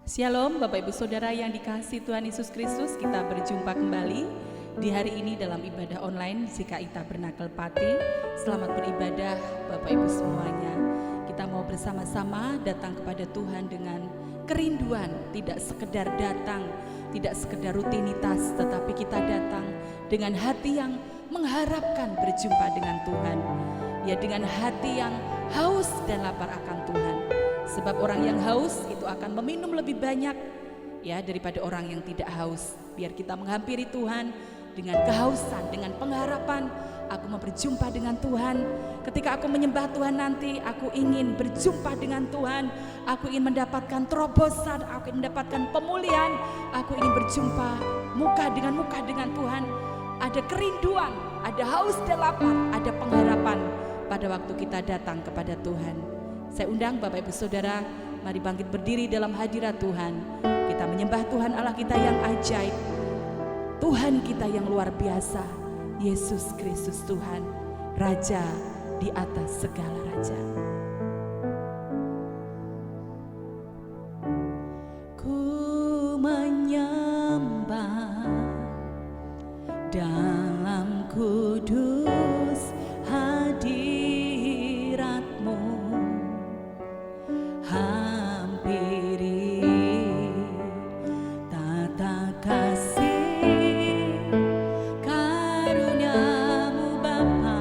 Shalom Bapak Ibu Saudara yang dikasihi Tuhan Yesus Kristus, kita berjumpa kembali di hari ini dalam ibadah online GKI Tabernakel Pati. Selamat beribadah Bapak Ibu semuanya. Kita mau bersama-sama datang kepada Tuhan dengan kerinduan, tidak sekedar datang, tidak sekedar rutinitas, tetapi kita datang dengan hati yang mengharapkan berjumpa dengan Tuhan. Ya, dengan hati yang haus dan lapar akan Tuhan. Sebab orang yang haus itu akan meminum lebih banyak ya daripada orang yang tidak haus. Biar kita menghampiri Tuhan dengan kehausan, dengan pengharapan. Aku mau berjumpa dengan Tuhan. Ketika aku menyembah Tuhan nanti, aku ingin berjumpa dengan Tuhan. Aku ingin mendapatkan terobosan, aku ingin mendapatkan pemulihan. Aku ingin berjumpa muka dengan Tuhan. Ada kerinduan, ada haus dan lapar, ada pengharapan pada waktu kita datang kepada Tuhan. Saya undang Bapak Ibu Saudara, mari bangkit berdiri dalam hadirat Tuhan. Kita menyembah Tuhan Allah kita yang ajaib, Tuhan kita yang luar biasa, Yesus Kristus Tuhan, Raja di atas segala raja. Ku menyembah dalam kudus hadirat-Mu. Hampiri tata kasih karunia-Mu Bapa.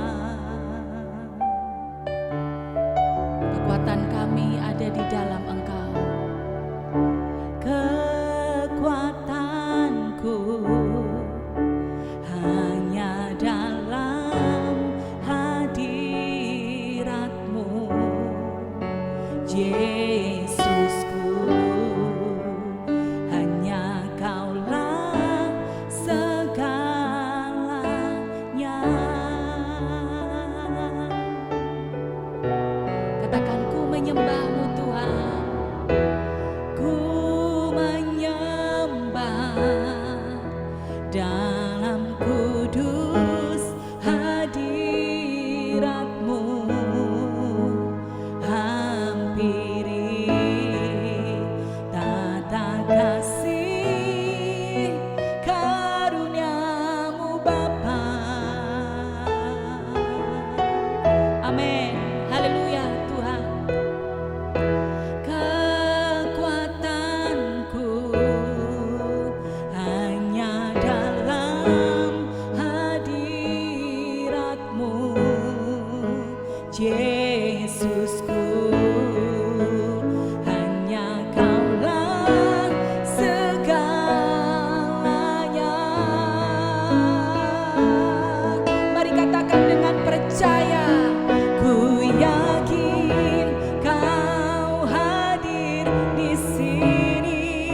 Kekuatan kami ada di dalam Engkau. Kekuatanku hanya dalam hadirat-Mu, Yesusku, hanya Kaulah segalanya. Katakan, ku menyembah-Mu Tuhan, ku menyembah dalam kudus hadirat-Mu. Yesusku, hanya Kaulah segalanya. Mari katakan dengan percaya, ku yakin Kau hadir di sini.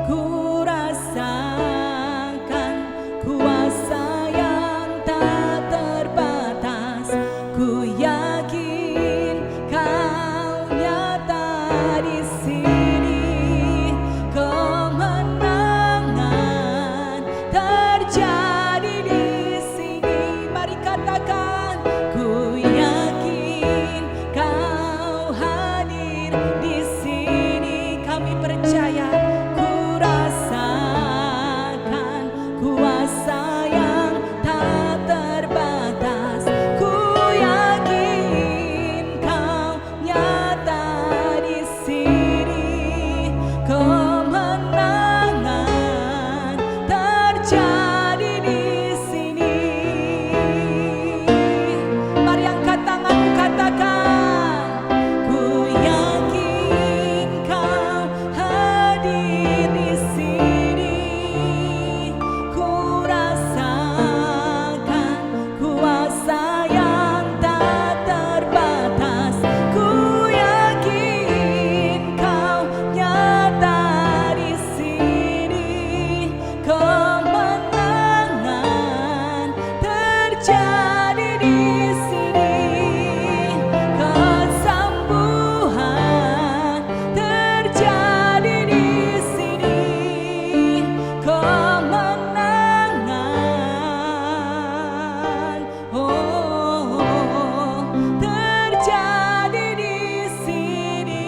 Ku rasakan kuasa yang tak terbatas. Ku yakin Kau nyata di sini. Kemenangan terjadi di sini. Mari katakan, ku yakin Kau hadir di sini. Kami percaya, ku rasakan kuasa yang tak terbatas. Kemenangan terjadi di sini. Mari angkat tanganmu, katakan, ku yakin Kau hadir di sini. Ku rasakan kuasa yang tak terbatas. Ku yakin Kau nyata di sini. Kemenangan terjadi di sini. Kesembuhan terjadi di sini. Kemenangan terjadi di sini.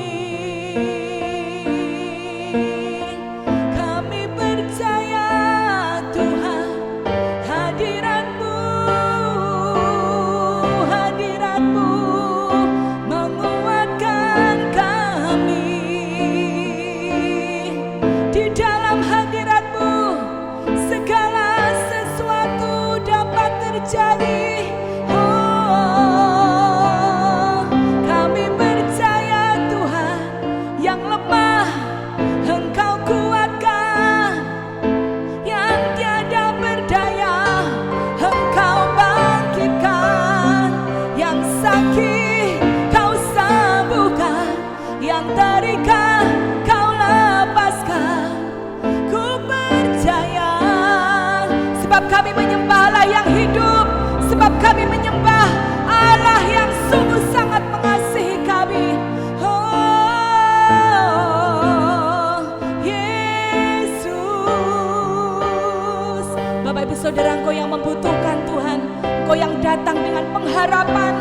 datang dengan pengharapan.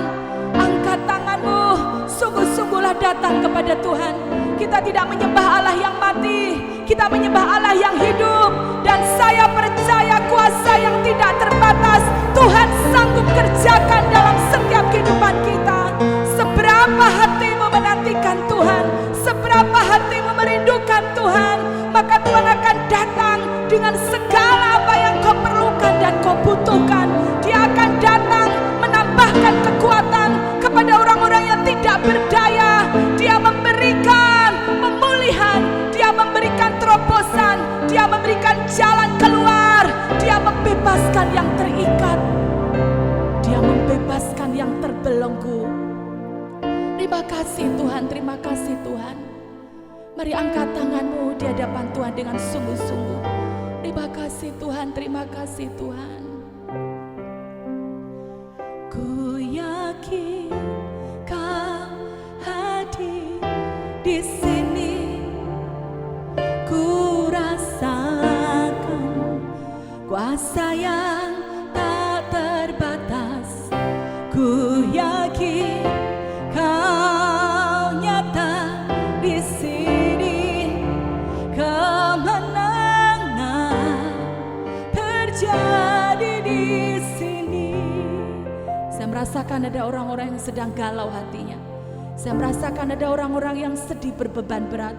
Angkat tanganmu, sungguh-sungguhlah datang kepada Tuhan. Kita tidak menyembah Allah yang mati, kita menyembah Allah yang hidup. Dan saya percaya kuasa yang tidak terbatas Tuhan sanggup kerjakan dalam setiap kehidupan kita. Seberapa hatimu menantikan Tuhan, seberapa hatimu merindukan Tuhan, maka Tuhan akan datang dengan segala apa yang kau perlukan dan kau butuhkan. Dia akan datang menambahkan kekuatan kepada orang-orang yang tidak berdaya. Dia memberikan pemulihan, dia memberikan terobosan, dia memberikan jalan keluar, dia membebaskan yang terikat, dia membebaskan yang terbelenggu. Terima kasih Tuhan, terima kasih Tuhan. Mari angkat tanganmu di hadapan Tuhan dengan sungguh-sungguh. Terima kasih Tuhan, terima kasih Tuhan. Ku yakin kau hadir di sini. Ku rasakan kuasa yang tak terbatas. Ku yakin kau nyata di sini. Kemenangan terjadi di sini. Saya merasakan ada orang-orang yang sedang galau hatinya. Saya merasakan ada orang-orang yang sedih berbeban berat.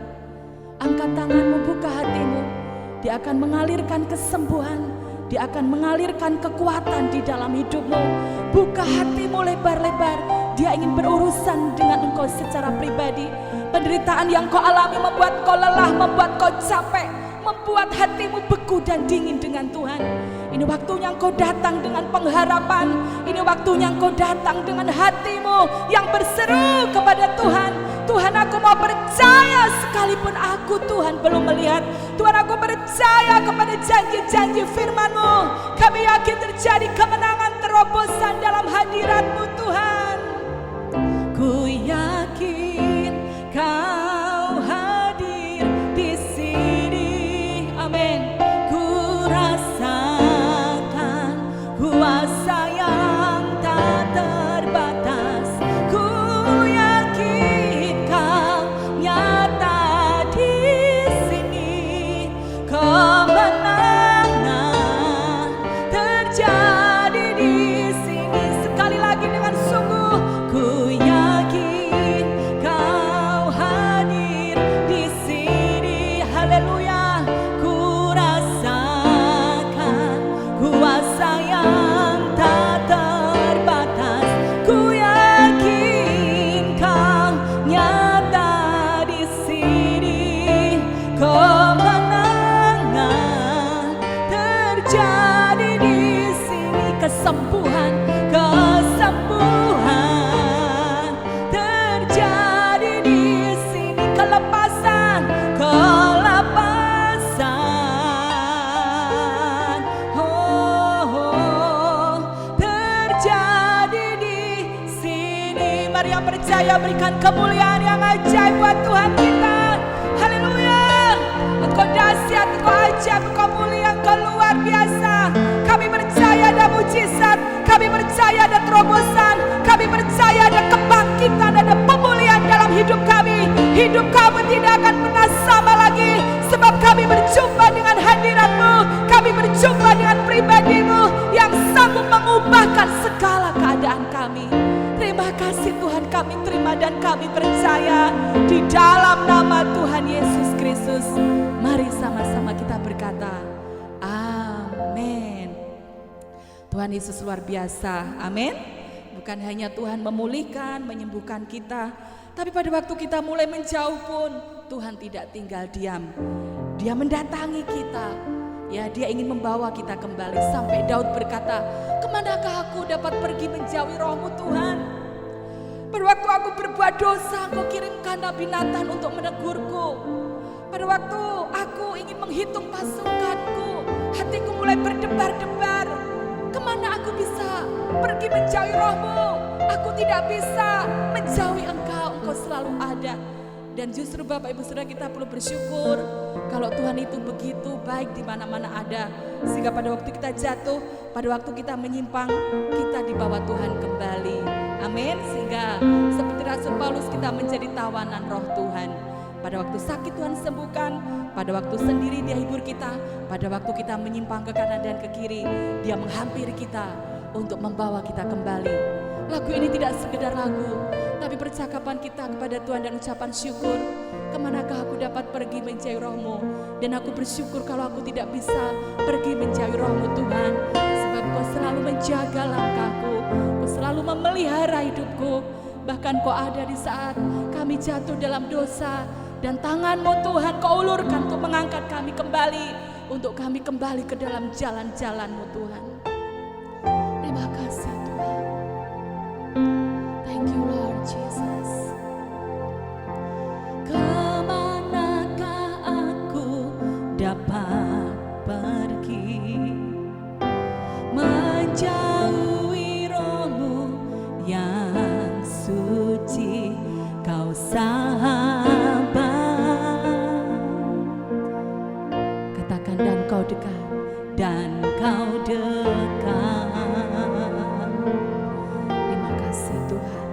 Angkat tanganmu, buka hatimu. Dia akan mengalirkan kesembuhan, dia akan mengalirkan kekuatan di dalam hidupmu. Buka hatimu lebar-lebar. Dia ingin berurusan dengan engkau secara pribadi. Penderitaan yang kau alami membuat kau lelah, membuat kau capek, membuat hatimu beku dan dingin dengan Tuhan. Ini waktunya engkau datang dengan pengharapan. Ini waktunya engkau datang dengan hatimu yang berseru kepada Tuhan. Tuhan, aku mau percaya sekalipun aku Tuhan belum melihat. Tuhan, aku percaya kepada janji-janji firman-Mu. Kami yakin terjadi kemenangan, terobosan dalam hadirat-Mu Tuhan. Ku yakin kau hadir di sini. Amin. Ku rasakan kuasa yang tak terbatas. Ku yakin kau nyata di sini. Kemenangan terjadi di sini. Sekali lagi dengan sungguh, ku yakin kau hadir di sini. Haleluya. Ku rasakan kuasa yang tak terbatas. Ku yakin kau nyata di sini. Kemenangan terjadi di sini. Kesembuhan, kesembuhan terjadi di sini. Kelepasan, kelepasan, terjadi di sini. Mari yang percaya berikan kemuliaan yang ajaib buat Tuhan kita. Haleluya. Engkau dahsyat, engkau ajaib, engkau mulia, engkau luar biasa. Kami percaya ada mujizat, kami percaya ada terobosan, kami percaya ada kebangkitan, ada pemulihan dalam hidup kami. Hidup kami tidak akan pernah sama lagi, sebab kami berjumpa dengan hadirat-Mu. Kami berjumpa dengan pribadi-Mu yang sanggup mengubahkan segala keadaan kami. Terima kasih Tuhan, kami terima dan kami percaya di dalam nama Tuhan Yesus Kristus. Mari sama-sama kita berkata, amin. Tuhan Yesus luar biasa, amin. Bukan hanya Tuhan memulihkan, menyembuhkan kita, tapi pada waktu kita mulai menjauh pun Tuhan tidak tinggal diam. Dia mendatangi kita. Ya, dia ingin membawa kita kembali. Sampai Daud berkata, kemanakah aku dapat pergi menjauhi roh-Mu Tuhan? Pada waktu aku berbuat dosa, Engkau kirimkan Nabi Nathan untuk menegurku. Pada waktu aku ingin menghitung pasukanku, hatiku mulai berdebar-debar. Kemana aku bisa pergi menjauhi roh-Mu? Aku tidak bisa menjauhi Engkau, Engkau selalu ada. Dan justru Bapak Ibu Saudara, kita perlu bersyukur kalau Tuhan itu begitu baik di mana-mana ada. Sehingga pada waktu kita jatuh, pada waktu kita menyimpang, kita dibawa Tuhan kembali. Amin. Sehingga seperti Rasul Paulus, kita menjadi tawanan roh Tuhan. Pada waktu sakit Tuhan sembuhkan, pada waktu sendiri Dia hibur kita, pada waktu kita menyimpang ke kanan dan ke kiri, Dia menghampiri kita untuk membawa kita kembali. Lagu ini tidak sekedar lagu, tapi percakapan kita kepada Tuhan dan ucapan syukur. Kemanakah aku dapat pergi menjauhi roh-Mu? Dan aku bersyukur kalau aku tidak bisa pergi menjauhi roh-Mu Tuhan, sebab Kau selalu menjaga langkahku, Kau selalu memelihara hidupku. Bahkan Kau ada di saat kami jatuh dalam dosa, dan tangan-Mu Tuhan Kau ulurkan untuk mengangkat kami kembali, untuk kami kembali ke dalam jalan-jalan-Mu Tuhan. Terima kasih Tuhan. Thank you Lord Jesus. Kemanakah aku dapat pergi menjauhi roh-Mu yang suci, Kau sahabat. Katakan, dan Kau dekat, dan Kau dekat. Terima kasih Tuhan.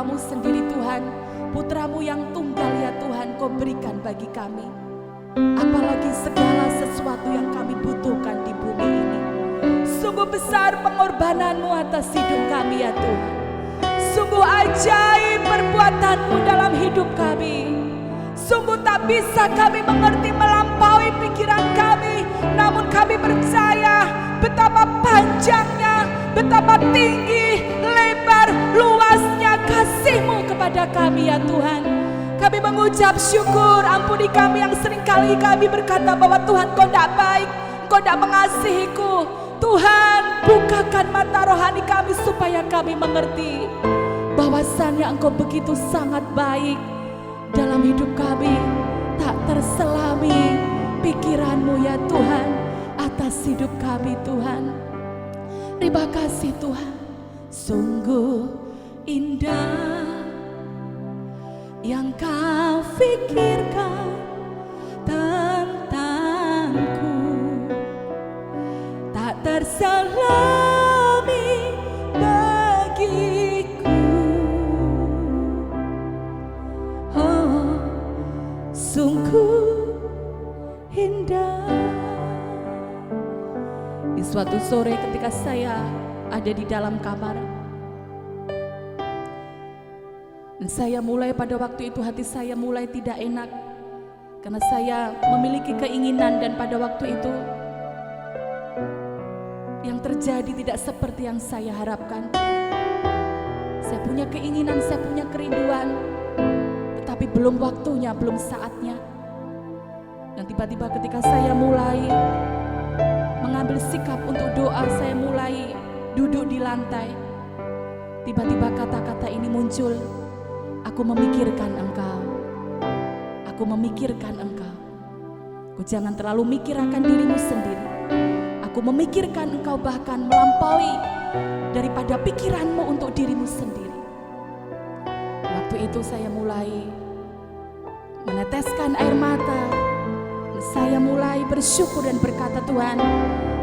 nyawamu sendiri Tuhan, putramu yang tunggal ya Tuhan, Kau berikan bagi kami. Apalagi segala sesuatu yang kami butuhkan di bumi ini. Sungguh besar pengorbananmu atas hidup kami ya Tuhan. Sungguh ajaib perbuatanmu dalam hidup kami. Sungguh tak bisa kami mengerti melampaui pikiran kami, namun kami percaya betapa panjangnya, betapa tinggi, lebar, luasnya kasih-Mu kepada kami ya Tuhan. Kami mengucap syukur, ampuni kami yang seringkali kami berkata bahwa Tuhan Kau tidak baik, Kau tidak mengasihiku. Tuhan, bukakan mata rohani kami supaya kami mengerti bahwasannya Engkau begitu sangat baik dalam hidup kami. Tak terselami pikiran-Mu ya Tuhan atas hidup kami Tuhan. Terima kasih Tuhan. Sungguh indah yang Kau pikirkan tentangku, tak terselami bagiku. Oh, sungguh indah. Di suatu sore ketika saya ada di dalam kamar, dan saya mulai pada waktu itu hati saya mulai tidak enak, karena saya memiliki keinginan dan pada waktu itu yang terjadi tidak seperti yang saya harapkan. Saya punya keinginan, saya punya kerinduan, tetapi belum waktunya, belum saatnya. Dan tiba-tiba ketika saya mulai mengambil sikap untuk doa, saya mulai duduk di lantai. Tiba-tiba kata-kata ini muncul, aku memikirkan Engkau, aku memikirkan Engkau. Kau jangan terlalu mikir akan dirimu sendiri. Aku memikirkan Engkau, bahkan melampaui daripada pikiranmu untuk dirimu sendiri. Waktu itu saya mulai meneteskan air mata. Saya mulai bersyukur dan berkata, Tuhan,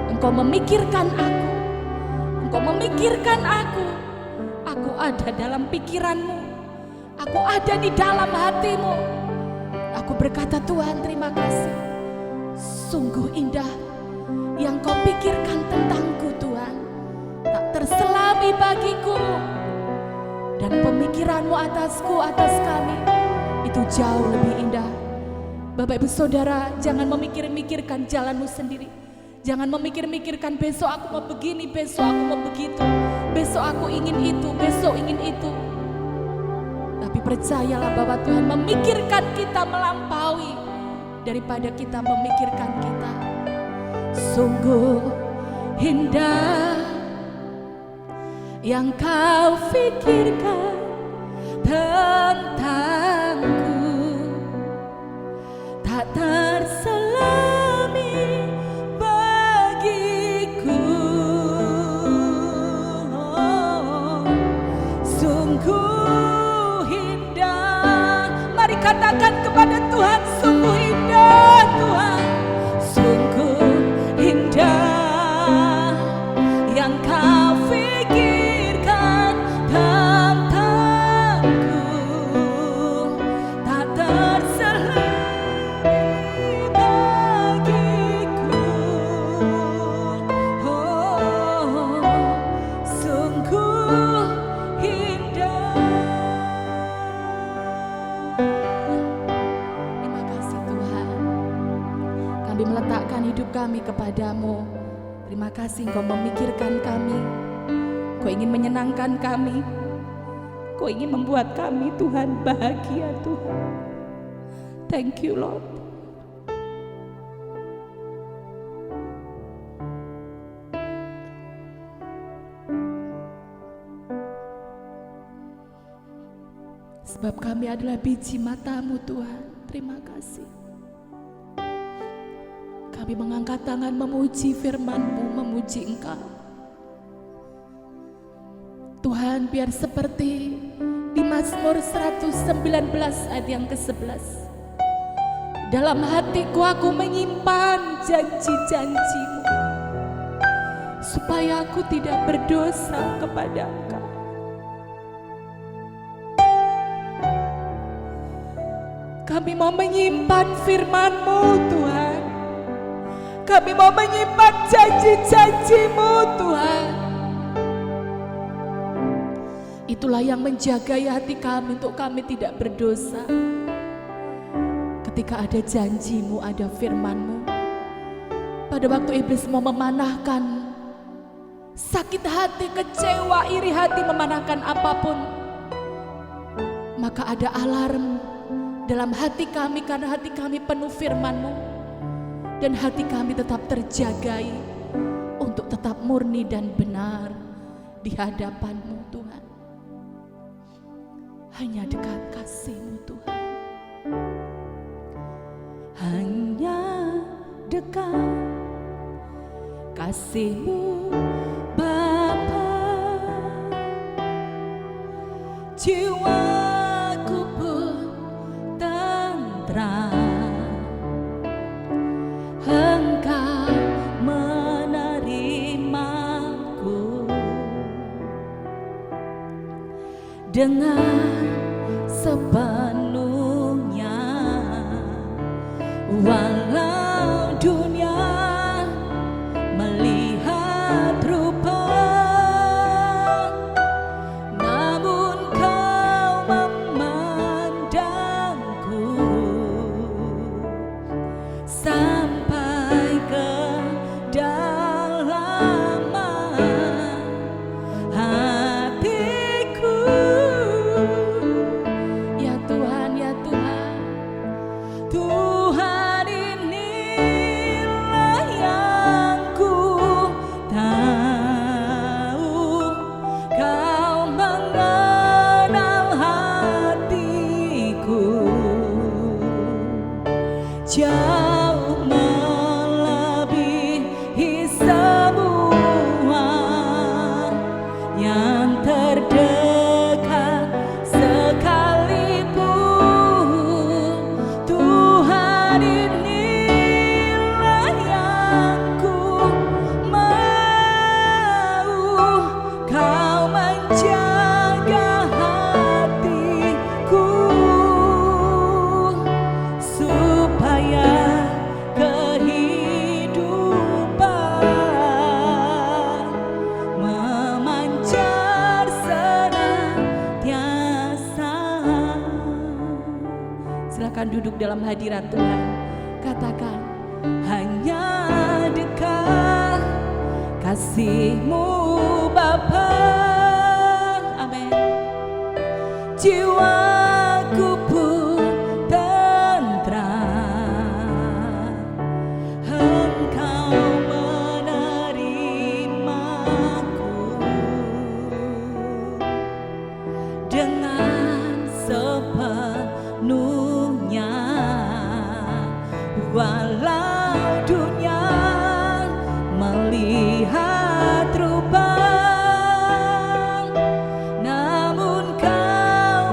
Engkau memikirkan aku, Engkau memikirkan aku. Aku ada dalam pikiran-Mu, aku ada di dalam hati-Mu. Aku berkata, Tuhan terima kasih. Sungguh indah yang Kau pikirkan tentangku Tuhan, tak terselami bagiku. Dan pemikiran-Mu atasku, atas kami, itu jauh lebih indah. Bapak Ibu Saudara, jangan memikir-mikirkan jalanmu sendiri. Jangan memikir-mikirkan besok aku mau begini, besok aku mau begitu, besok aku ingin itu, besok ingin itu. Tapi percayalah bahwa Tuhan memikirkan kita melampaui daripada kita memikirkan kita. Sungguh indah yang Kau pikirkan tentangku, tak terselami bagiku. Oh, sungguh indah. Mari katakan kepada Tuhan, sungguh indah Tuhan. Sungguh indah yang Kau pikirkan tentangku, tak terselami bagiku. Oh, sungguh indah. Terima kasih Tuhan. Kami meletakkan hidup kami kepadamu. Terima kasih Engkau memikirkan kami. Kau ingin menyenangkan kami. Kau ingin membuat kami Tuhan bahagia Tuhan. Thank you Lord. Sebab kami adalah biji mata-Mu Tuhan. Terima kasih. Kami mengangkat tangan memuji firman-Mu, memuji Engkau. Tuhan, biar seperti di Mazmur 119 ayat yang ke-11. Dalam hatiku aku menyimpan janji-janji-Mu, supaya aku tidak berdosa kepada Engkau. Kami mau menyimpan firman-Mu Tuhan. Kami mau menyimpan janji-janji-Mu Tuhan. Itulah yang menjaga hati kami untuk kami tidak berdosa. Ketika ada janji-Mu, ada firman-Mu, pada waktu iblis mau memanahkan sakit hati, kecewa, iri hati, memanahkan apapun, maka ada alarm dalam hati kami karena hati kami penuh firman-Mu, dan hati kami tetap terjagai untuk tetap murni dan benar di hadapan-Mu Tuhan. Hanya dekat kasih-Mu Tuhan, hanya dekat kasih-Mu Bapa. Jiwaku pun tentram, Engkau menerimaku dengan sepenuhnya, walau dunia melihat rupa, namun Kau memandangku sampai ke dalaman hatiku. Ya Tuhan, ya Tuhan, Tuhan inilah yang ku tahu. Kau mengenal hatiku jauh melebihi semua yang terdekat sekalipun. Tuhan inilah yang ku mau. Kau menjaga hatiku supaya kehidupan memancar senantiasa. Silakan duduk dalam hadirat Tuhan. Katakan, hanya dekat kasih-Mu Bapa. Amin. Jiwaku pun tentram, Engkau menerimaku dengan sepenuhnya, walau dunia melihat rupa, namun Kau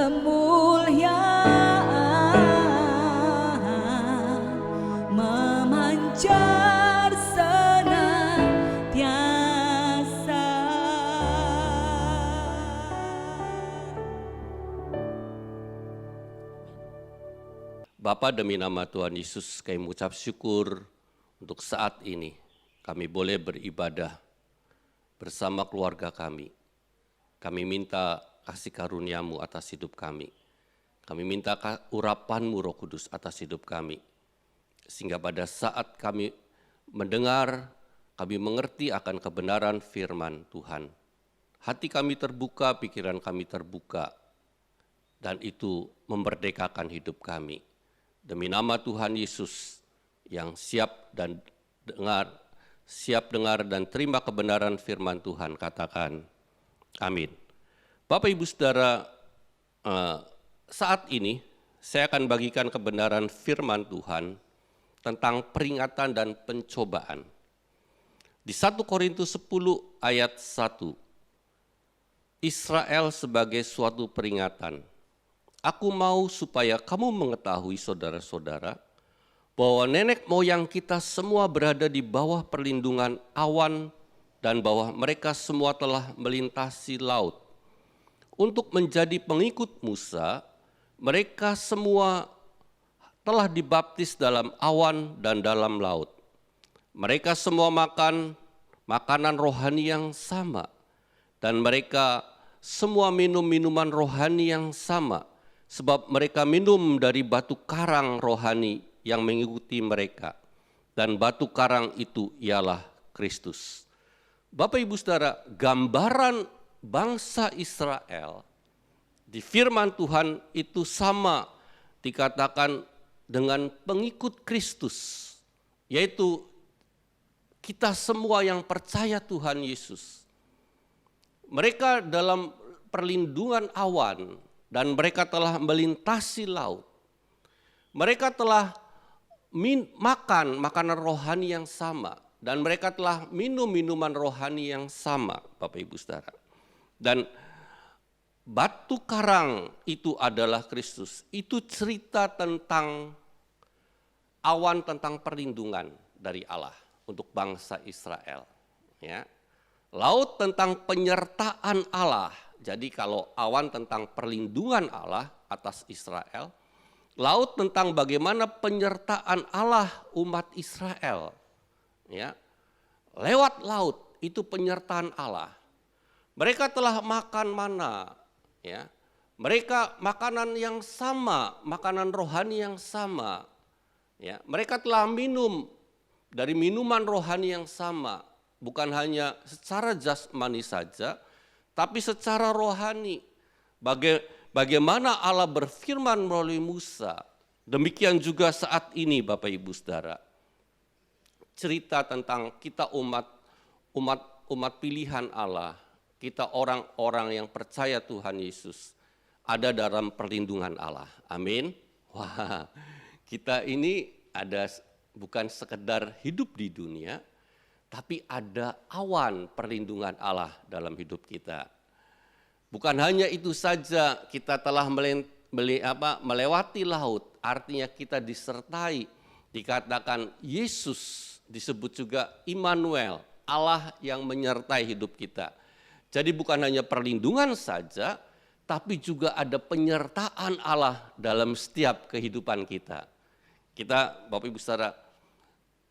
kemuliaan memancar senantiasa. Bapa, demi nama Tuhan Yesus, kami mengucap syukur untuk saat ini kami boleh beribadah bersama keluarga kami. Kami minta kasih karunia-Mu atas hidup kami. Kami minta urapan-Mu Roh Kudus atas hidup kami. Sehingga pada saat kami mendengar, kami mengerti akan kebenaran firman Tuhan. Hati kami terbuka, pikiran kami terbuka, dan itu memerdekakan hidup kami. Demi nama Tuhan Yesus yang siap dengar dan terima kebenaran firman Tuhan, katakan amin. Bapak Ibu Saudara, saat ini saya akan bagikan kebenaran firman Tuhan tentang peringatan dan pencobaan. Di 1 Korintus 10 ayat 1, Israel sebagai suatu peringatan. Aku mau supaya kamu mengetahui saudara-saudara, bahwa nenek moyang kita semua berada di bawah perlindungan awan dan bahwa mereka semua telah melintasi laut. Untuk menjadi pengikut Musa, mereka semua telah dibaptis dalam awan dan dalam laut. Mereka semua makan makanan rohani yang sama, dan mereka semua minum minuman rohani yang sama, sebab mereka minum dari batu karang rohani yang mengikuti mereka. Dan batu karang itu ialah Kristus. Bapak Ibu Saudara, gambaran bangsa Israel di firman Tuhan itu sama dikatakan dengan pengikut Kristus, yaitu kita semua yang percaya Tuhan Yesus. Mereka dalam perlindungan awan, dan mereka telah melintasi laut. Mereka telah makan makanan rohani yang sama. Dan mereka telah minum minuman rohani yang sama, Bapak Ibu Saudara. Dan batu karang itu adalah Kristus. Itu cerita tentang awan, tentang perlindungan dari Allah untuk bangsa Israel. Ya. Laut tentang penyertaan Allah. Jadi kalau awan tentang perlindungan Allah atas Israel, laut tentang bagaimana penyertaan Allah umat Israel. Ya. Lewat laut itu penyertaan Allah. Mereka telah makan mana, ya. Mereka makanan yang sama, makanan rohani yang sama. Ya. Mereka telah minum dari minuman rohani yang sama, bukan hanya secara jasmani saja, tapi secara rohani. Bagaimana Allah berfirman melalui Musa, demikian juga saat ini Bapak Ibu Saudara. Cerita tentang kita umat pilihan Allah, kita orang-orang yang percaya Tuhan Yesus, ada dalam perlindungan Allah. Amin. Wah, kita ini ada bukan sekedar hidup di dunia, tapi ada awan perlindungan Allah dalam hidup kita. Bukan hanya itu saja, kita telah melewati laut, artinya kita disertai, dikatakan Yesus, disebut juga Immanuel, Allah yang menyertai hidup kita. Jadi bukan hanya perlindungan saja, tapi juga ada penyertaan Allah dalam setiap kehidupan kita. Kita, Bapak Ibu Saudara,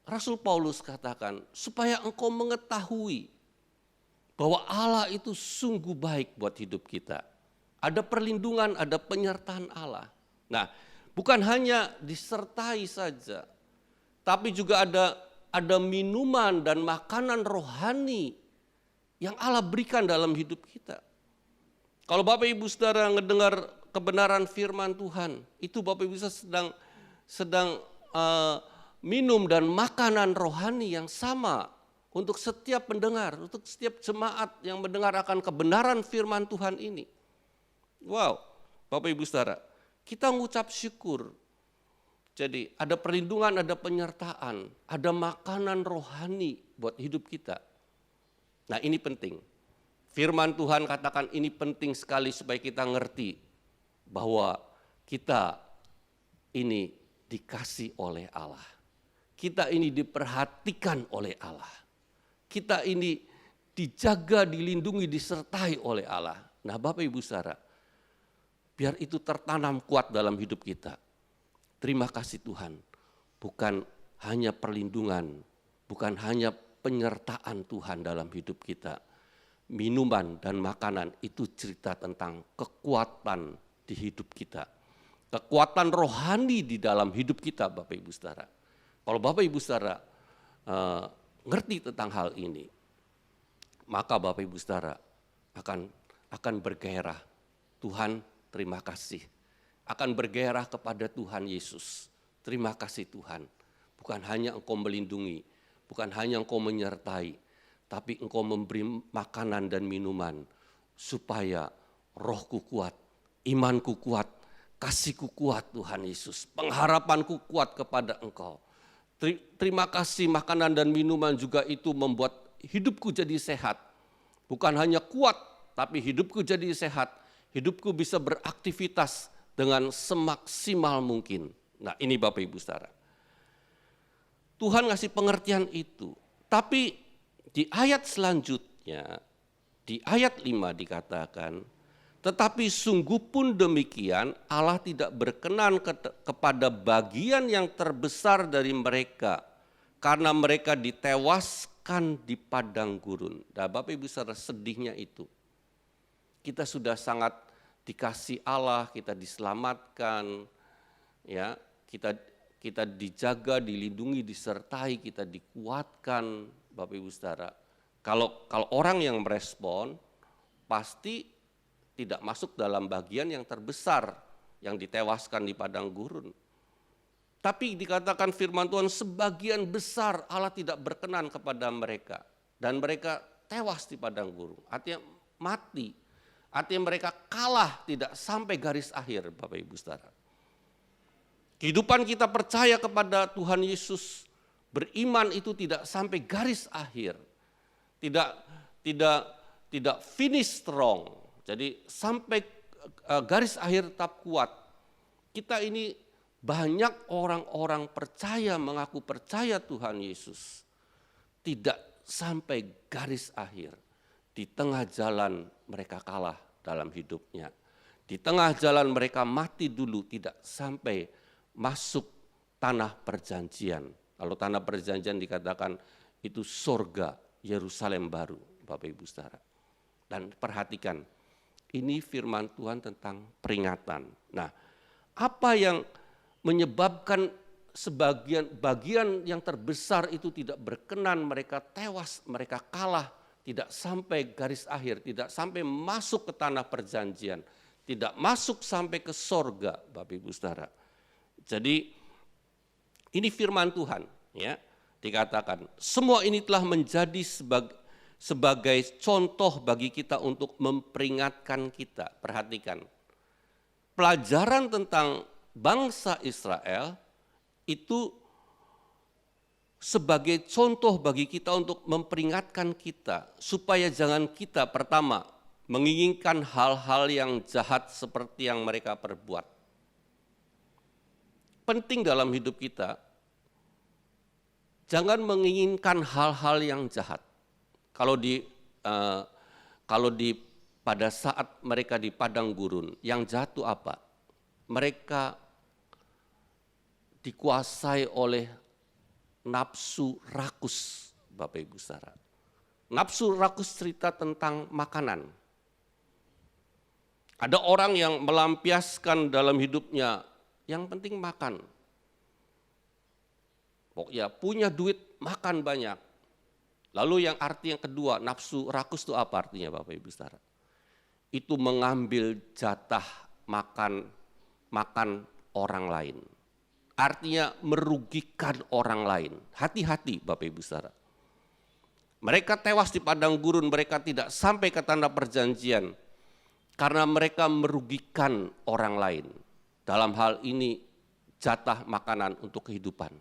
Rasul Paulus katakan, supaya engkau mengetahui bahwa Allah itu sungguh baik buat hidup kita. Ada perlindungan, ada penyertaan Allah. Nah, bukan hanya disertai saja, tapi juga ada minuman dan makanan rohani yang Allah berikan dalam hidup kita. Kalau Bapak Ibu Saudara ngedengar kebenaran firman Tuhan, itu Bapak Ibu sedang minum dan makanan rohani yang sama untuk setiap pendengar, untuk setiap jemaat yang mendengar akan kebenaran firman Tuhan ini. Wow, Bapak Ibu Saudara, kita mengucap syukur. Jadi ada perlindungan, ada penyertaan, ada makanan rohani buat hidup kita. Nah ini penting. Firman Tuhan katakan ini penting sekali supaya kita ngerti bahwa kita ini dikasih oleh Allah. Kita ini diperhatikan oleh Allah. Kita ini dijaga, dilindungi, disertai oleh Allah. Nah, Bapak Ibu Saudara, biar itu tertanam kuat dalam hidup kita. Terima kasih Tuhan, bukan hanya perlindungan, bukan hanya penyertaan Tuhan dalam hidup kita. Minuman dan makanan itu cerita tentang kekuatan di hidup kita. Kekuatan rohani di dalam hidup kita, Bapak Ibu Saudara. Kalau Bapak Ibu Saudara ngerti tentang hal ini, maka Bapak Ibu Saudara akan bergairah. Tuhan, terima kasih. Akan bergairah kepada Tuhan Yesus. Terima kasih Tuhan. Bukan hanya Engkau melindungi, bukan hanya Engkau menyertai, tapi Engkau memberi makanan dan minuman supaya rohku kuat, imanku kuat, kasihku kuat Tuhan Yesus. Pengharapanku kuat kepada Engkau. Terima kasih makanan dan minuman juga itu membuat hidupku jadi sehat. Bukan hanya kuat, tapi hidupku jadi sehat. Hidupku bisa beraktivitas dengan semaksimal mungkin. Nah, ini Bapak Ibu Saudara. Tuhan ngasih pengertian itu. Tapi di ayat selanjutnya, di ayat 5 dikatakan, tetapi sungguh pun demikian Allah tidak berkenan kepada bagian yang terbesar dari mereka, karena mereka ditewaskan di padang gurun. Nah, Bapak Ibu Saudara, sedihnya itu. Kita sudah sangat dikasih Allah, kita diselamatkan, ya, kita dijaga, dilindungi, disertai, kita dikuatkan, Bapak Ibu Saudara. Kalau orang yang merespon, pasti tidak masuk dalam bagian yang terbesar, yang ditewaskan di padang gurun. Tapi dikatakan firman Tuhan, sebagian besar Allah tidak berkenan kepada mereka. Dan mereka tewas di padang gurun, artinya mati. Artinya mereka kalah, tidak sampai garis akhir, Bapak Ibu Saudara. Kehidupan kita percaya kepada Tuhan Yesus, beriman itu tidak sampai garis akhir. Tidak finish strong. Jadi sampai garis akhir tetap kuat. Kita ini banyak orang-orang percaya, mengaku percaya Tuhan Yesus. Tidak sampai garis akhir. Di tengah jalan mereka kalah dalam hidupnya. Di tengah jalan mereka mati dulu, tidak sampai masuk tanah perjanjian. Kalau tanah perjanjian dikatakan itu surga Yerusalem baru, Bapak Ibu Saudara. Dan perhatikan, ini firman Tuhan tentang peringatan. Nah, apa yang menyebabkan bagian yang terbesar itu tidak berkenan, mereka tewas, mereka kalah, tidak sampai garis akhir, tidak sampai masuk ke tanah perjanjian, tidak masuk sampai ke sorga, Bapak Ibu Saudara. Jadi ini firman Tuhan, ya, dikatakan semua ini telah menjadi sebagai contoh bagi kita untuk memperingatkan kita. Perhatikan, pelajaran tentang bangsa Israel itu sebagai contoh bagi kita untuk memperingatkan kita supaya jangan kita pertama menginginkan hal-hal yang jahat seperti yang mereka perbuat. Penting dalam hidup kita, jangan menginginkan hal-hal yang jahat. Kalau pada saat mereka di padang gurun, yang jahat itu apa? Mereka dikuasai oleh nafsu rakus, Bapak Ibu Saudara. Nafsu rakus cerita tentang makanan. Ada orang yang melampiaskan dalam hidupnya, yang penting makan. Pokoknya punya duit, makan banyak. Lalu arti yang kedua, nafsu rakus itu apa artinya Bapak Ibu Saudara? Itu mengambil jatah makan orang lain. Artinya merugikan orang lain. Hati-hati Bapak Ibu Saudara. Mereka tewas di padang gurun, mereka tidak sampai ke tanah perjanjian. Karena mereka merugikan orang lain. Dalam hal ini jatah makanan untuk kehidupan.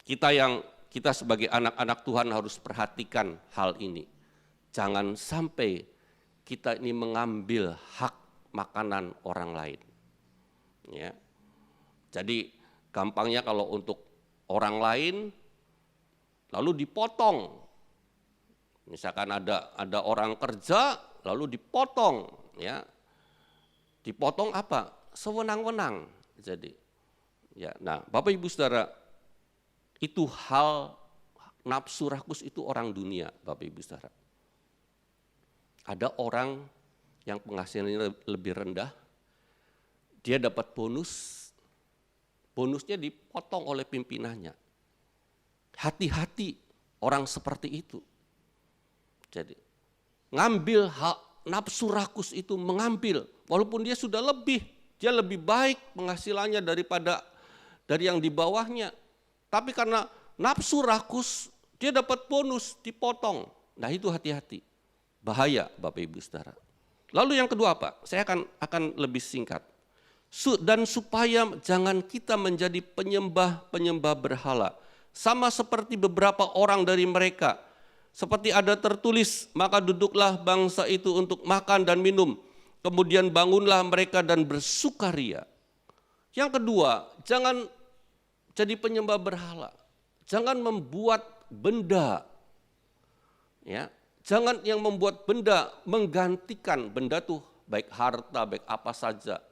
Kita sebagai anak-anak Tuhan harus perhatikan hal ini. Jangan sampai kita ini mengambil hak makanan orang lain. Ya. Jadi gampangnya kalau untuk orang lain lalu dipotong. Misalkan ada orang kerja lalu dipotong, ya. Dipotong apa? Sewenang-wenang. Jadi, ya. Nah, Bapak Ibu Saudara, itu hal nafsu rakus itu orang dunia, Bapak Ibu Saudara. Ada orang yang penghasilannya lebih rendah, dia dapat bonusnya dipotong oleh pimpinannya. Hati-hati orang seperti itu. Jadi, ngambil hak nafsu rakus itu mengambil, walaupun dia sudah dia lebih baik penghasilannya daripada dari yang di bawahnya. Tapi karena nafsu rakus, dia dapat bonus, dipotong. Nah itu hati-hati, bahaya Bapak Ibu Saudara. Lalu yang kedua apa? Saya akan lebih singkat. Dan supaya jangan kita menjadi penyembah berhala. Sama seperti beberapa orang dari mereka. Seperti ada tertulis, maka duduklah bangsa itu untuk makan dan minum. Kemudian bangunlah mereka dan bersukaria. Yang kedua, jangan jadi penyembah berhala. Jangan membuat benda. Ya, jangan yang membuat benda menggantikan benda tuh baik harta, baik apa saja.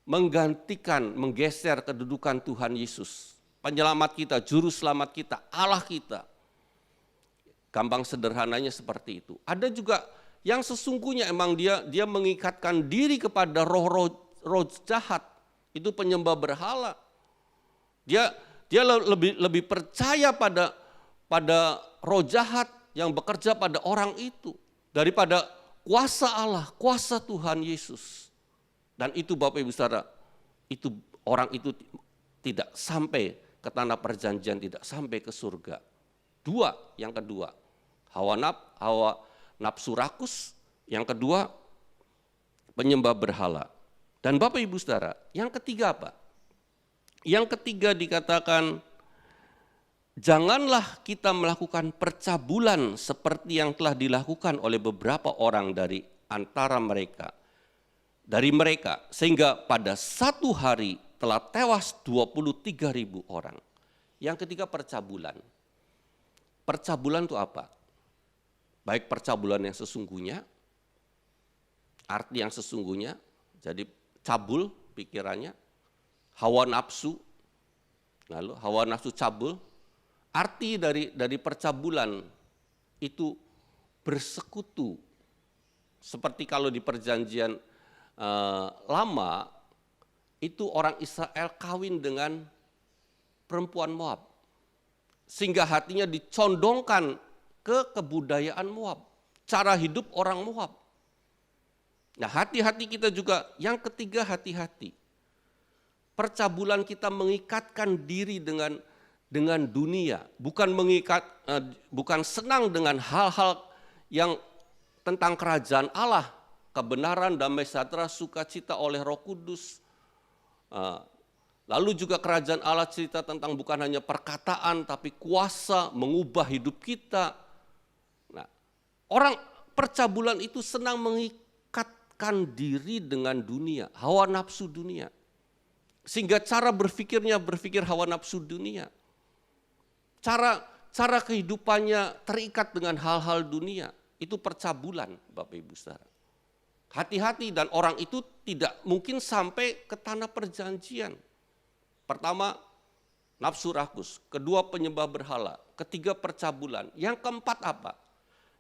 Menggantikan, menggeser kedudukan Tuhan Yesus. Penyelamat kita, juru selamat kita, Allah kita. Gampang sederhananya seperti itu. Ada juga yang sesungguhnya emang dia mengikatkan diri kepada roh jahat. Itu penyembah berhala. Dia lebih percaya pada roh jahat yang bekerja pada orang itu daripada kuasa Allah, kuasa Tuhan Yesus. Dan itu Bapak Ibu Saudara, itu orang itu tidak sampai ke tanah perjanjian, tidak sampai ke surga. Yang kedua, hawa nafsu rakus. Yang kedua, penyembah berhala. Dan Bapak Ibu Saudara, yang ketiga apa? Yang ketiga dikatakan, janganlah kita melakukan percabulan seperti yang telah dilakukan oleh beberapa orang dari antara mereka. Sehingga pada satu hari telah tewas 23.000 orang. Yang ketiga percabulan. Percabulan itu apa? Baik percabulan yang sesungguhnya, arti yang sesungguhnya, jadi cabul pikirannya, hawa nafsu, lalu hawa nafsu cabul, arti dari percabulan itu bersekutu. Seperti kalau di perjanjian lama, itu orang Israel kawin dengan perempuan Moab. Sehingga hatinya dicondongkan ke kebudayaan Moab, cara hidup orang Moab. Nah hati-hati kita juga, yang ketiga hati-hati. Percabulan kita mengikatkan diri dengan dunia, bukan senang dengan hal-hal yang tentang kerajaan Allah, kebenaran, damai sejahtera, sukacita oleh Roh Kudus. Lalu juga kerajaan Allah cerita tentang bukan hanya perkataan, tapi kuasa mengubah hidup kita. Nah, orang percabulan itu senang mengikatkan diri dengan dunia, hawa nafsu dunia. Sehingga cara berpikirnya berpikir hawa nafsu dunia. Cara kehidupannya terikat dengan hal-hal dunia. Itu percabulan Bapak Ibu Saudara. Hati-hati, dan orang itu tidak mungkin sampai ke tanah perjanjian. Pertama, nafsu rakus. Kedua, penyembah berhala. Ketiga, percabulan. Yang keempat apa?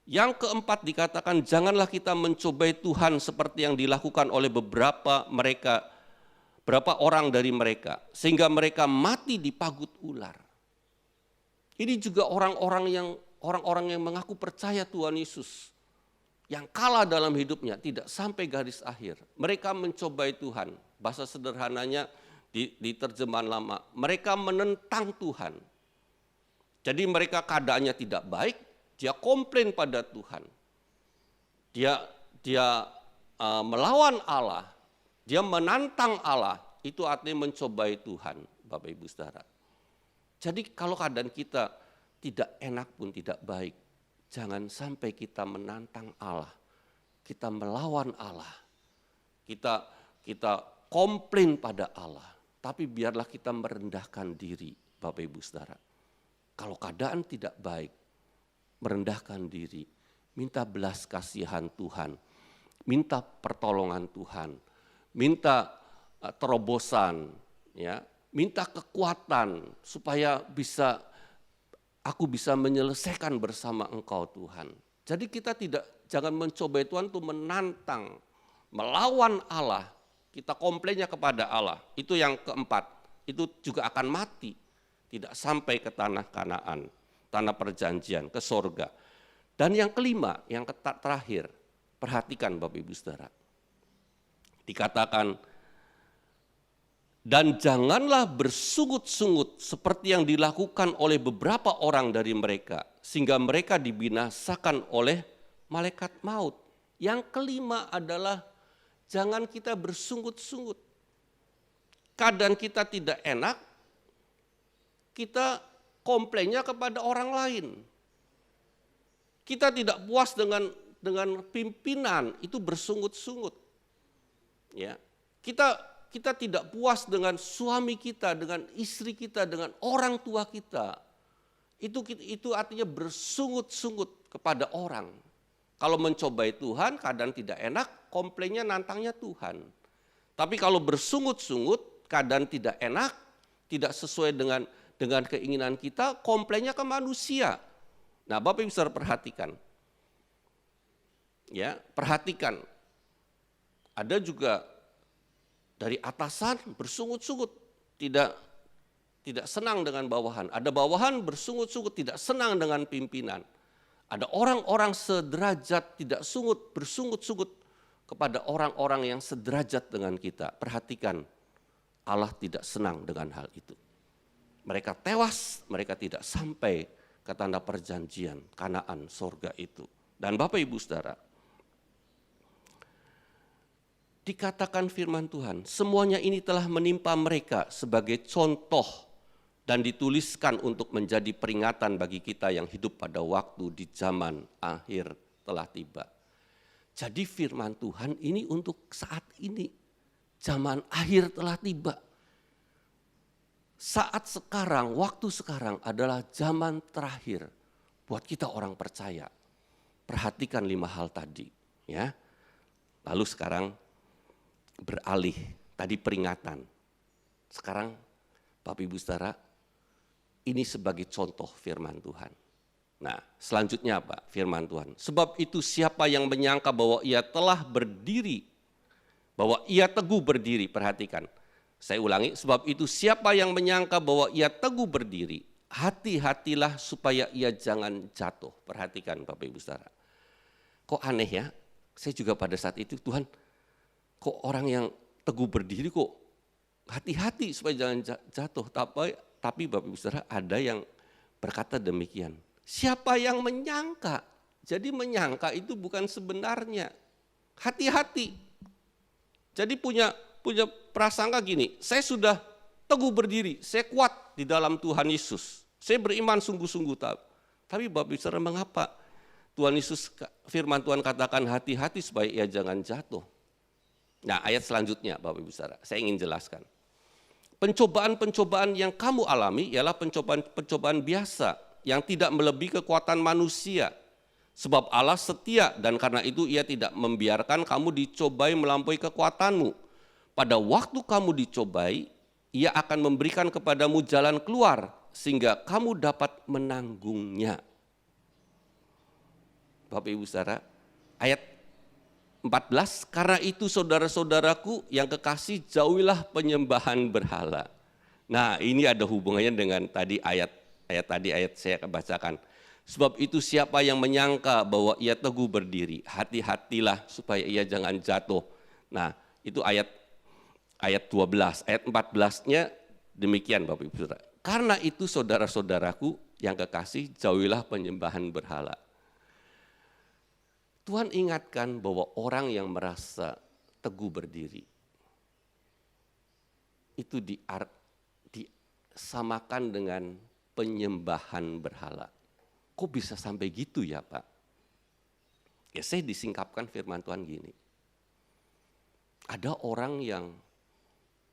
Yang keempat dikatakan, janganlah kita mencobai Tuhan seperti yang dilakukan oleh beberapa orang dari mereka. Sehingga mereka mati di pagut ular. Ini juga orang-orang yang mengaku percaya Tuhan Yesus. Yang kalah dalam hidupnya, tidak sampai garis akhir. Mereka mencobai Tuhan. Bahasa sederhananya, di terjemahan lama, mereka menentang Tuhan. Jadi mereka keadaannya tidak baik, dia komplain pada Tuhan. Dia melawan Allah, dia menantang Allah, itu artinya mencobai Tuhan, Bapak Ibu Saudara. Jadi kalau keadaan kita tidak enak pun tidak baik, jangan sampai kita menantang Allah, kita melawan Allah, kita komplain pada Allah, tapi biarlah kita merendahkan diri, Bapak Ibu Saudara. Kalau keadaan tidak baik, merendahkan diri, minta belas kasihan Tuhan, minta pertolongan Tuhan, minta terobosan, ya, minta kekuatan supaya aku bisa menyelesaikan bersama Engkau Tuhan. Jadi kita jangan mencoba Tuhan untuk menantang, melawan Allah. Kita komplainnya kepada Allah. Itu yang keempat. Itu juga akan mati. Tidak sampai ke tanah Kanaan, tanah perjanjian, ke sorga. Dan yang kelima, yang terakhir, perhatikan Bapak Ibu Saudara. Dikatakan, dan janganlah bersungut-sungut seperti yang dilakukan oleh beberapa orang dari mereka, sehingga mereka dibinasakan oleh malaikat maut. Yang kelima adalah jangan kita bersungut-sungut. Keadaan kita tidak enak, kita komplainnya kepada orang lain. Kita tidak puas dengan pimpinan, itu bersungut-sungut. Ya, kita tidak puas dengan suami kita, dengan istri kita, dengan orang tua kita. Itu artinya bersungut-sungut kepada orang. Kalau mencobai Tuhan, keadaan tidak enak, komplainnya nantangnya Tuhan. Tapi kalau bersungut-sungut, keadaan tidak enak, tidak sesuai dengan keinginan kita, komplainnya ke manusia. Nah, Bapak Ibu Saudara perhatikan. Ya, perhatikan. Ada juga dari atasan bersungut-sungut, tidak senang dengan bawahan. Ada bawahan bersungut-sungut, tidak senang dengan pimpinan. Ada orang-orang sederajat tidak bersungut-sungut kepada orang-orang yang sederajat dengan kita. Perhatikan, Allah tidak senang dengan hal itu. Mereka tewas, mereka tidak sampai ke tanah perjanjian, Kanaan, sorga itu. Dan Bapak Ibu Saudara, dikatakan firman Tuhan, semuanya ini telah menimpa mereka sebagai contoh dan dituliskan untuk menjadi peringatan bagi kita yang hidup pada waktu di zaman akhir telah tiba. Jadi firman Tuhan ini untuk saat ini, zaman akhir telah tiba. Saat sekarang, waktu sekarang adalah zaman terakhir buat kita orang percaya. Perhatikan 5 hal tadi, ya. Lalu sekarang beralih, tadi peringatan. Sekarang Bapak Ibu Saudara, ini sebagai contoh firman Tuhan. Nah, selanjutnya apa? Firman Tuhan. Sebab itu siapa yang menyangka bahwa ia telah berdiri, bahwa ia teguh berdiri, perhatikan. Saya ulangi, sebab itu siapa yang menyangka bahwa ia teguh berdiri, hati-hatilah supaya ia jangan jatuh. Perhatikan Bapak Ibu Saudara. Kok aneh ya? Saya juga pada saat itu, Tuhan, kok orang yang teguh berdiri kok hati-hati supaya jangan jatuh. Tapi Bapak Ibu Saudara, ada yang berkata demikian. Siapa yang menyangka? Jadi menyangka itu bukan sebenarnya. Hati-hati. Jadi punya prasangka gini, saya sudah teguh berdiri, saya kuat di dalam Tuhan Yesus. Saya beriman sungguh-sungguh. Tapi Bapak Ibu Saudara, mengapa Tuhan Yesus, firman Tuhan katakan hati-hati supaya ia jangan jatuh. Nah, ayat selanjutnya Bapak Ibu Saudara, saya ingin jelaskan. Pencobaan-pencobaan yang kamu alami ialah pencobaan-pencobaan biasa yang tidak melebihi kekuatan manusia. Sebab Allah setia dan karena itu ia tidak membiarkan kamu dicobai melampaui kekuatanmu. Pada waktu kamu dicobai, ia akan memberikan kepadamu jalan keluar sehingga kamu dapat menanggungnya. Bapak Ibu Saudara, ayat 14, karena itu saudara-saudaraku yang kekasih, jauhilah penyembahan berhala. Nah, ini ada hubungannya dengan tadi ayat saya bacakan. Sebab itu siapa yang menyangka bahwa ia teguh berdiri, hati-hatilah supaya ia jangan jatuh. Nah, itu ayat 12, ayat 14-nya demikian Bapak Ibu Saudara. Karena itu saudara-saudaraku yang kekasih, jauhilah penyembahan berhala. Tuhan ingatkan bahwa orang yang merasa teguh berdiri, itu disamakan dengan penyembahan berhala. Kok bisa sampai gitu ya Pak? Ya saya disingkapkan firman Tuhan gini. Ada orang yang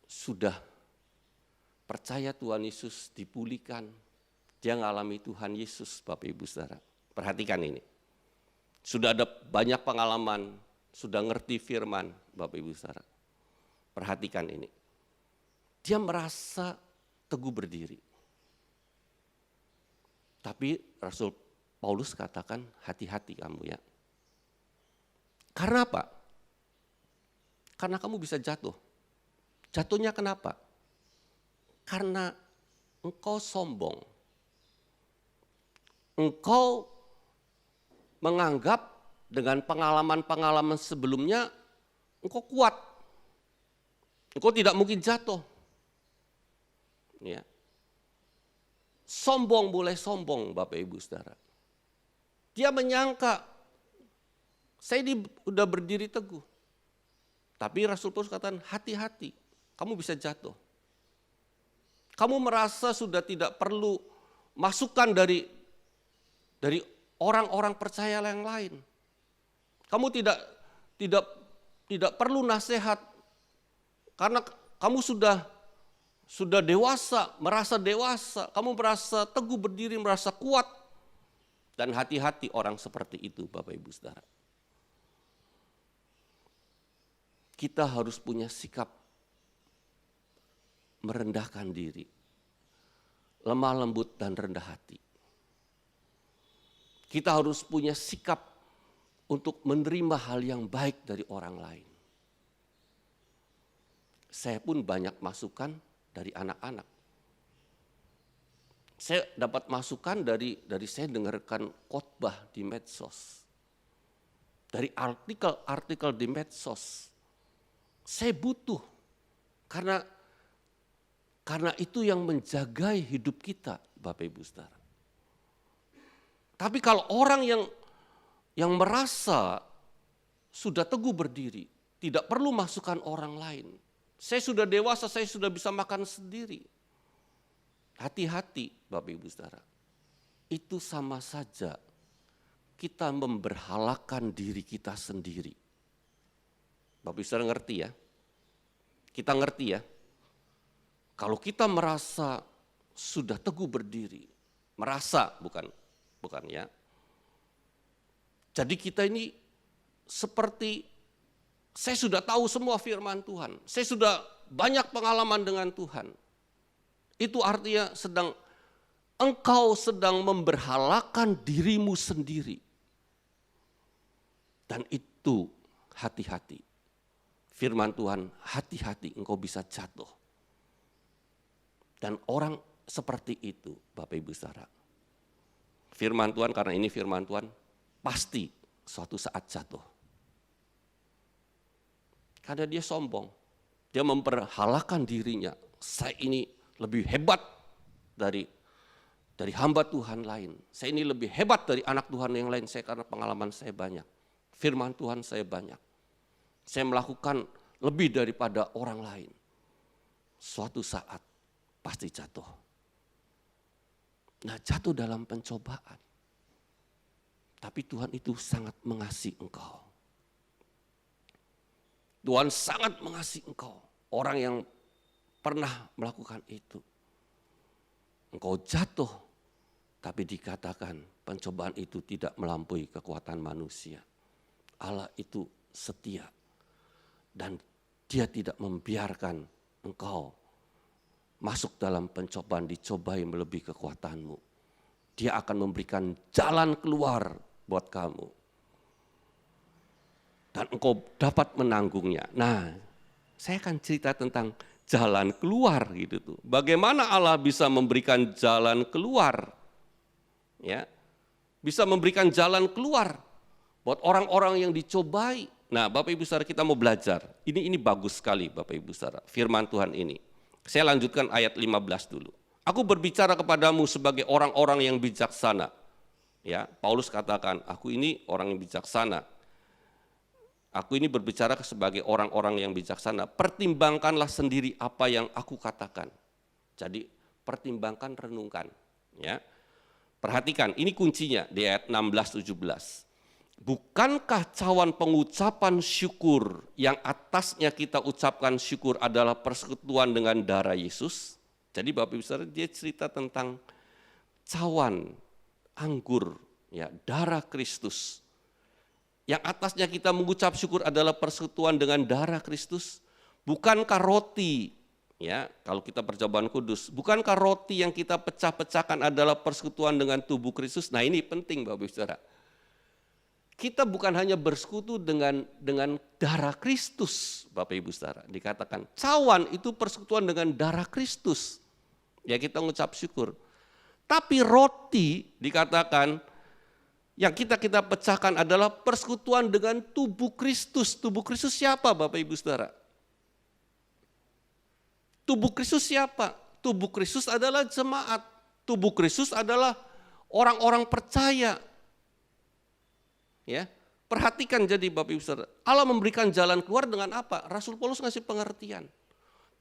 sudah percaya Tuhan Yesus, dipulihkan, dia ngalami Tuhan Yesus, Bapak Ibu Saudara. Perhatikan ini. Sudah ada banyak pengalaman, sudah ngerti firman, Bapak Ibu Saudara. Perhatikan ini. Dia merasa teguh berdiri. Tapi Rasul Paulus katakan, hati-hati kamu ya. Karena apa? Karena kamu bisa jatuh. Jatuhnya kenapa? Karena engkau sombong. Engkau menganggap dengan pengalaman-pengalaman sebelumnya engkau kuat. Engkau tidak mungkin jatuh. Ya. Sombong boleh sombong Bapak Ibu Saudara. Dia menyangka saya ini udah berdiri teguh. Tapi Rasul Paulus katakan hati-hati, kamu bisa jatuh. Kamu merasa sudah tidak perlu masukan dari orang-orang percaya yang lain. Kamu tidak perlu nasihat karena kamu sudah dewasa, kamu merasa teguh berdiri, merasa kuat. Dan hati-hati orang seperti itu Bapak Ibu Saudara. Kita harus punya sikap merendahkan diri, lemah lembut dan rendah hati. Kita harus punya sikap untuk menerima hal yang baik dari orang lain. Saya pun banyak masukan dari anak-anak. Saya dapat masukan dari saya dengarkan khotbah di medsos. Dari artikel-artikel di medsos. Saya butuh karena itu yang menjaga hidup kita, Bapak Ibu Saudara. Tapi kalau orang yang merasa sudah teguh berdiri, tidak perlu masukan orang lain. Saya sudah dewasa, saya sudah bisa makan sendiri. Hati-hati Bapak Ibu Saudara. Itu sama saja kita memberhalakan diri kita sendiri. Bapak Ibu Saudara ngerti ya? Kita ngerti ya? Kalau kita merasa sudah teguh berdiri, merasa bukan ya. Jadi kita ini seperti saya sudah tahu semua firman Tuhan. Saya sudah banyak pengalaman dengan Tuhan. Itu artinya engkau sedang memberhalakan dirimu sendiri. Dan itu hati-hati. Firman Tuhan, hati-hati engkau bisa jatuh. Dan orang seperti itu, Bapak Ibu Saudara. Firman Tuhan, karena ini firman Tuhan, pasti suatu saat jatuh. Karena dia sombong, dia memperhalakan dirinya. Saya ini lebih hebat dari hamba Tuhan lain. Saya ini lebih hebat dari anak Tuhan yang lain, saya karena pengalaman saya banyak. Firman Tuhan saya banyak. Saya melakukan lebih daripada orang lain. Suatu saat pasti jatuh. Nah, jatuh dalam pencobaan. Tapi Tuhan itu sangat mengasihi engkau. Tuhan sangat mengasihi engkau. Orang yang pernah melakukan itu. Engkau jatuh, tapi dikatakan pencobaan itu tidak melampaui kekuatan manusia. Allah itu setia. Dan dia tidak membiarkan engkau masuk dalam pencobaan, dicobai melebihi kekuatanmu. Dia akan memberikan jalan keluar buat kamu. Dan engkau dapat menanggungnya. Nah, saya akan cerita tentang jalan keluar gitu tuh. Bagaimana Allah bisa memberikan jalan keluar? Ya. Bisa memberikan jalan keluar buat orang-orang yang dicobai. Nah, Bapak Ibu Saudara, kita mau belajar. Ini bagus sekali Bapak Ibu Saudara, firman Tuhan ini. Saya lanjutkan ayat 15 dulu. Aku berbicara kepadamu sebagai orang-orang yang bijaksana. Ya, Paulus katakan, aku ini orang yang bijaksana. Aku ini berbicara sebagai orang-orang yang bijaksana. Pertimbangkanlah sendiri apa yang aku katakan. Jadi pertimbangkan, renungkan. Ya. Perhatikan, ini kuncinya di ayat 16-17. Bukankah cawan pengucapan syukur yang atasnya kita ucapkan syukur adalah persekutuan dengan darah Yesus? Jadi Bapak Ibu Saudara, dia cerita tentang cawan anggur, ya, darah Kristus. Yang atasnya kita mengucap syukur adalah persekutuan dengan darah Kristus. Bukankah roti, ya, kalau kita percobaan kudus, bukankah roti yang kita pecah-pecahkan adalah persekutuan dengan tubuh Kristus? Nah, ini penting Bapak Ibu Saudara. Kita bukan hanya bersekutu dengan darah Kristus, Bapak Ibu Saudara. Dikatakan cawan itu persekutuan dengan darah Kristus. Ya, kita mengucap syukur. Tapi roti dikatakan yang kita pecahkan adalah persekutuan dengan tubuh Kristus. Tubuh Kristus siapa Bapak Ibu Saudara? Tubuh Kristus siapa? Tubuh Kristus adalah jemaat. Tubuh Kristus adalah orang-orang percaya. Ya, perhatikan jadi Bapak Ibu Saudara, Allah memberikan jalan keluar dengan apa? Rasul Paulus ngasih pengertian.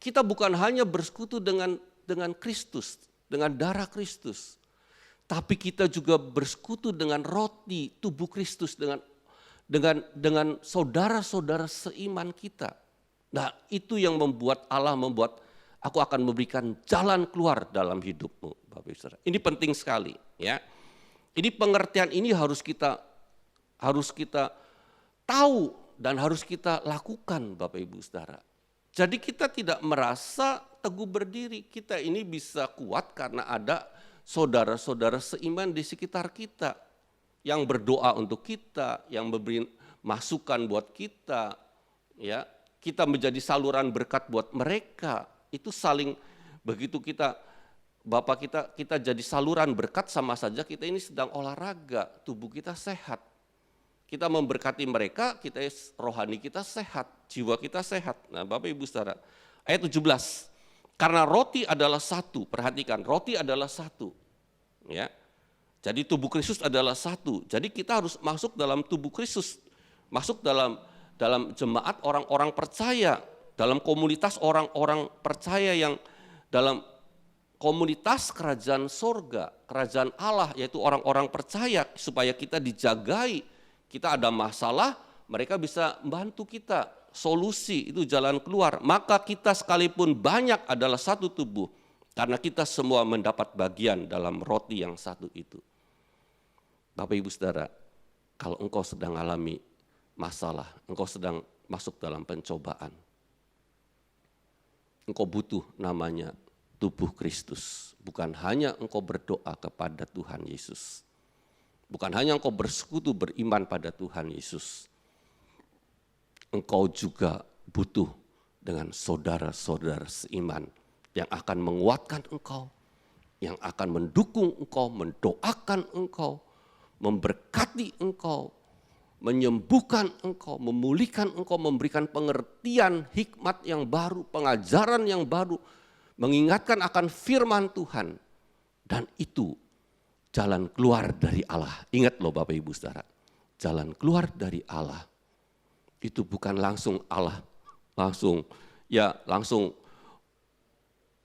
Kita bukan hanya bersekutu dengan Kristus, dengan darah Kristus, tapi kita juga bersekutu dengan roti tubuh Kristus, dengan saudara-saudara seiman kita. Nah, itu yang membuat Allah aku akan memberikan jalan keluar dalam hidupmu, Bapak Ibu Saudara. Ini penting sekali, ya. Ini pengertian ini harus kita tahu dan harus kita lakukan Bapak Ibu Saudara. Jadi kita tidak merasa teguh berdiri, kita ini bisa kuat karena ada saudara-saudara seiman di sekitar kita yang berdoa untuk kita, yang memberi masukan buat kita, ya. Kita menjadi saluran berkat buat mereka. Itu saling, begitu kita jadi saluran berkat, sama saja kita ini sedang olahraga, tubuh kita sehat. Kita memberkati mereka, rohani kita sehat, jiwa kita sehat. Nah, Bapak Ibu Saudara, ayat 17. Karena roti adalah satu, perhatikan, roti adalah satu. Ya. Jadi tubuh Kristus adalah satu. Jadi kita harus masuk dalam tubuh Kristus, masuk dalam jemaat orang-orang percaya, dalam komunitas orang-orang percaya yang dalam komunitas kerajaan sorga, kerajaan Allah, yaitu orang-orang percaya, supaya kita dijagai. Kita ada masalah, mereka bisa membantu kita, solusi itu jalan keluar. Maka kita sekalipun banyak adalah satu tubuh, karena kita semua mendapat bagian dalam roti yang satu itu. Bapak Ibu Saudara, kalau engkau sedang alami masalah, engkau sedang masuk dalam pencobaan, engkau butuh namanya tubuh Kristus. Bukan hanya engkau berdoa kepada Tuhan Yesus, bukan hanya engkau bersekutu beriman pada Tuhan Yesus, engkau juga butuh dengan saudara-saudara seiman yang akan menguatkan engkau, yang akan mendukung engkau, mendoakan engkau, memberkati engkau, menyembuhkan engkau, memulihkan engkau, memberikan pengertian hikmat yang baru, pengajaran yang baru, mengingatkan akan firman Tuhan. Dan itu jalan keluar dari Allah. Ingat loh Bapak Ibu Saudara, jalan keluar dari Allah itu bukan langsung Allah langsung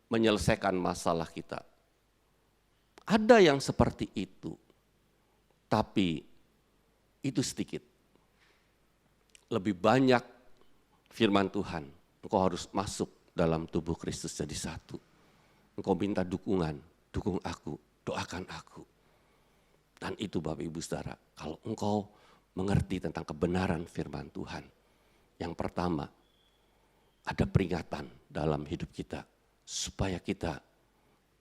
menyelesaikan masalah kita. Ada yang seperti itu, tapi itu sedikit. Lebih banyak firman Tuhan, engkau harus masuk dalam tubuh Kristus jadi satu. Engkau minta dukungan, dukung aku, doakan aku. Dan itu Bapak Ibu Saudara, kalau engkau mengerti tentang kebenaran firman Tuhan, yang pertama, ada peringatan dalam hidup kita, supaya kita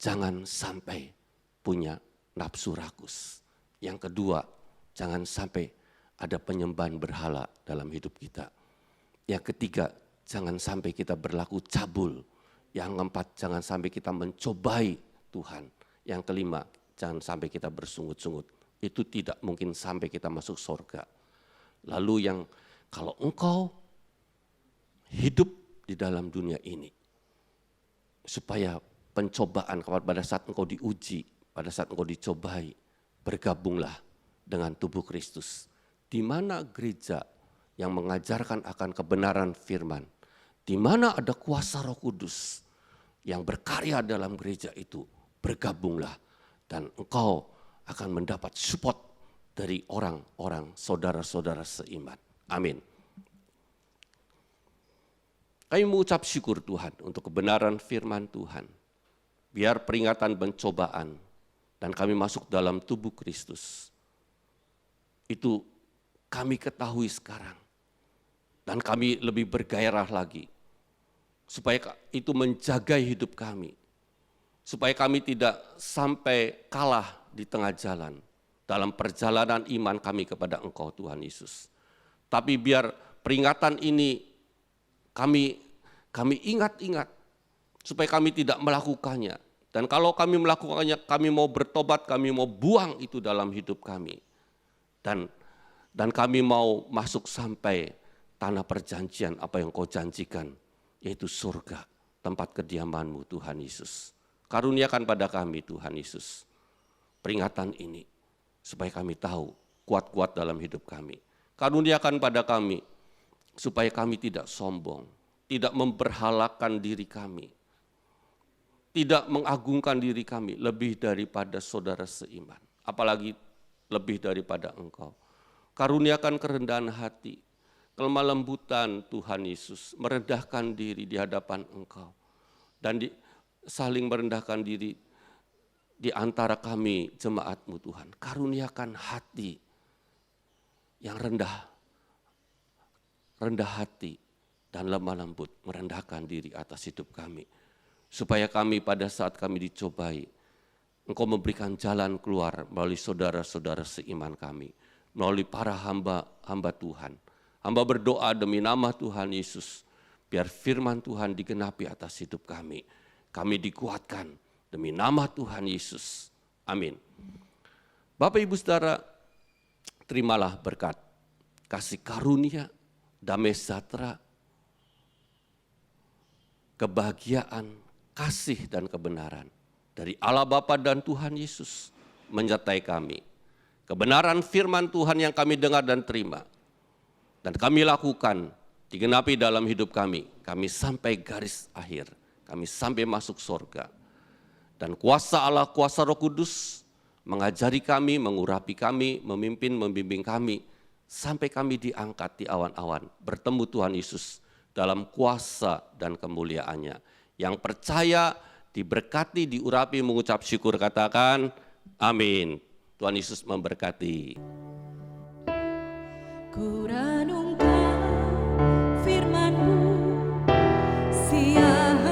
jangan sampai punya nafsu rakus. Yang kedua, jangan sampai ada penyembahan berhala dalam hidup kita. Yang ketiga, jangan sampai kita berlaku cabul. Yang keempat, jangan sampai kita mencobai Tuhan. Yang kelima, jangan sampai kita bersungut-sungut. Itu tidak mungkin sampai kita masuk surga. Lalu yang kalau engkau hidup di dalam dunia ini, supaya pencobaan pada saat engkau diuji, pada saat engkau dicobai, bergabunglah dengan tubuh Kristus. Di mana gereja yang mengajarkan akan kebenaran firman, di mana ada kuasa Roh Kudus yang berkarya dalam gereja itu, bergabunglah dan engkau akan mendapat support dari orang-orang saudara-saudara seiman. Amin. Kami mengucap syukur Tuhan untuk kebenaran firman Tuhan. Biar peringatan pencobaan dan kami masuk dalam tubuh Kristus. Itu kami ketahui sekarang. Dan kami lebih bergairah lagi. Supaya itu menjaga hidup kami. Supaya kami tidak sampai kalah di tengah jalan. Dalam perjalanan iman kami kepada Engkau Tuhan Yesus. Tapi biar peringatan ini kami ingat-ingat supaya kami tidak melakukannya. Dan kalau kami melakukannya, kami mau bertobat, kami mau buang itu dalam hidup kami. Dan kami mau masuk sampai tanah perjanjian apa yang Kau janjikan, yaitu surga, tempat kediaman-Mu Tuhan Yesus. Karuniakan pada kami Tuhan Yesus peringatan ini, supaya kami tahu kuat-kuat dalam hidup kami. Karuniakan pada kami, supaya kami tidak sombong, tidak memberhalakan diri kami, tidak mengagungkan diri kami lebih daripada saudara seiman, apalagi lebih daripada Engkau. Karuniakan kerendahan hati, kelemah lembutan Tuhan Yesus, merendahkan diri di hadapan Engkau, dan saling merendahkan diri di antara kami jemaat-Mu Tuhan. Karuniakan hati yang rendah hati, dan lemah lembut, merendahkan diri atas hidup kami. Supaya kami pada saat kami dicobai, Engkau memberikan jalan keluar melalui saudara-saudara seiman kami, melalui para hamba Tuhan. Hamba berdoa demi nama Tuhan Yesus, biar firman Tuhan digenapi atas hidup kami. Kami dikuatkan demi nama Tuhan Yesus. Amin. Bapak Ibu Saudara, terimalah berkat, kasih karunia, damai sejahtera, kebahagiaan, kasih dan kebenaran dari Allah Bapa dan Tuhan Yesus menyertai kami. Kebenaran firman Tuhan yang kami dengar dan terima dan kami lakukan digenapi dalam hidup kami. Kami sampai garis akhir, kami sampai masuk surga. Dan kuasa Allah, kuasa Roh Kudus mengajari kami, mengurapi kami, memimpin, membimbing kami sampai kami diangkat di awan-awan bertemu Tuhan Yesus dalam kuasa dan kemuliaannya. Yang percaya, diberkati, diurapi, mengucap syukur, katakan amin. Tuhan Yesus memberkati. Ku renungkan firman-Mu siang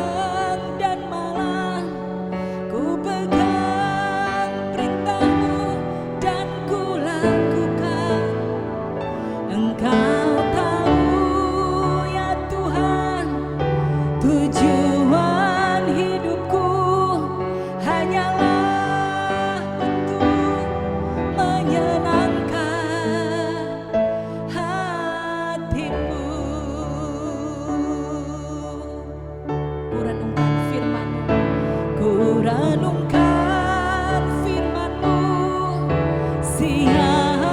dan malam, ku pegang perintah-Mu dan ku lakukan. Engkau tujuan hidupku hanyalah untuk menyenangkan hati-Mu. Ku renungkan firman-Mu, ku renungkan firman-Mu siang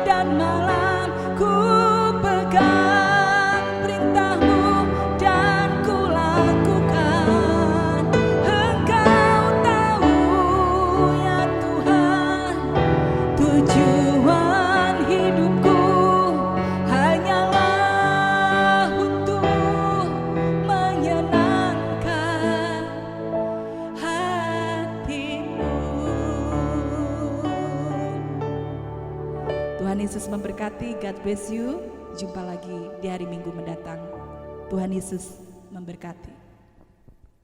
dan malam, ku pegang perintah-Mu dan ku lakukan. Engkau tahu ya Tuhan, tujuan hidupku hanyalah untuk menyenangkan hati-Mu. Tuhan Yesus memberkati. God bless you. Jumpa lagi di hari Minggu mendatang. Tuhan Yesus memberkati.